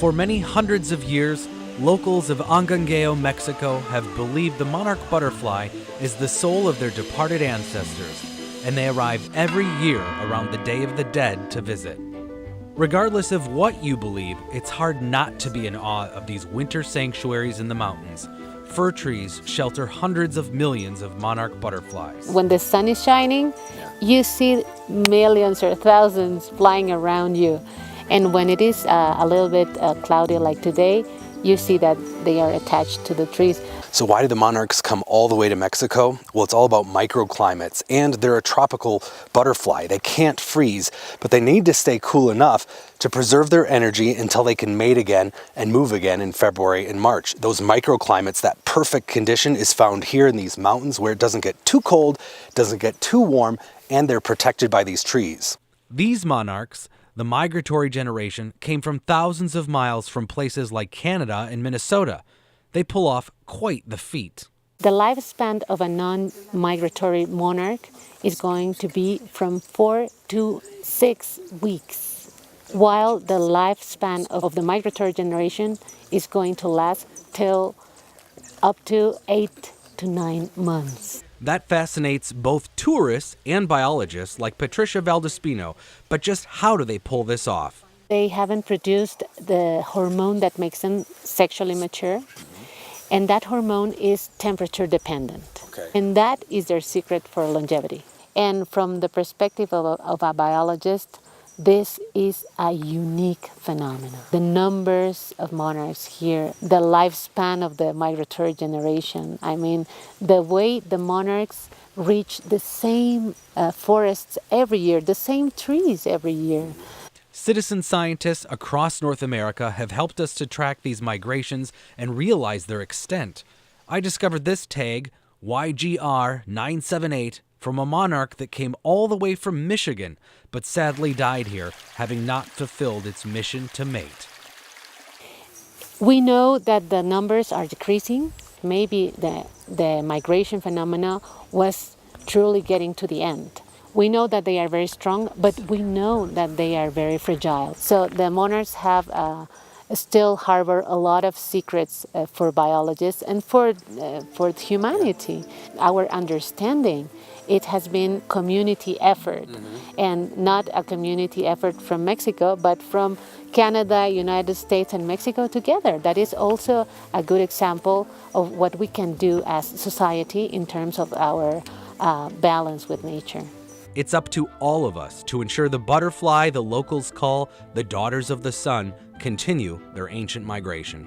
For many hundreds of years, locals of Angangeo, Mexico have believed the monarch butterfly is the soul of their departed ancestors, and they arrive every year around the Day of the Dead to visit. Regardless of what you believe, it's hard not to be in awe of these winter sanctuaries in the mountains. Fir trees shelter hundreds of millions of monarch butterflies. When the sun is shining, you see millions or thousands flying around you. And when it is a little bit cloudy like today, you see that they are attached to the trees. So why do the monarchs come all the way to Mexico? Well, it's all about microclimates, and they're a tropical butterfly. They can't freeze, but they need to stay cool enough to preserve their energy until they can mate again and move again in February and March. Those microclimates, that perfect condition, is found here in these mountains where it doesn't get too cold, doesn't get too warm, and they're protected by these trees. These monarchs, the migratory generation, came from thousands of miles from places like Canada and Minnesota. They pull off quite the feat. The lifespan of a non-migratory monarch is going to be from 4 to 6 weeks, while the lifespan of the migratory generation is going to last till up to 8 to 9 months. That fascinates both tourists and biologists like Patricia Valdespino, but just how do they pull this off? They haven't produced the hormone that makes them sexually mature, and that hormone is temperature dependent. Okay. And that is their secret for longevity. And from the perspective of a biologist, this is a unique phenomenon. The numbers of monarchs here, the lifespan of the migratory generation, I mean, the way the monarchs reach the same forests every year, the same trees every year. Citizen scientists across North America have helped us to track these migrations and realize their extent. I discovered this tag, YGR978, from a monarch that came all the way from Michigan, but sadly died here, having not fulfilled its mission to mate. We know that the numbers are decreasing. Maybe the migration phenomena was truly getting to the end. We know that they are very strong, but we know that they are very fragile. So the monarchs have still harbor a lot of secrets for biologists and for humanity. Our understanding, it has been community effort, and not a community effort from Mexico, but from Canada, United States, and Mexico together. That is also a good example of what we can do as society in terms of our balance with nature. It's up to all of us to ensure the butterfly the locals call the daughters of the sun continue their ancient migration.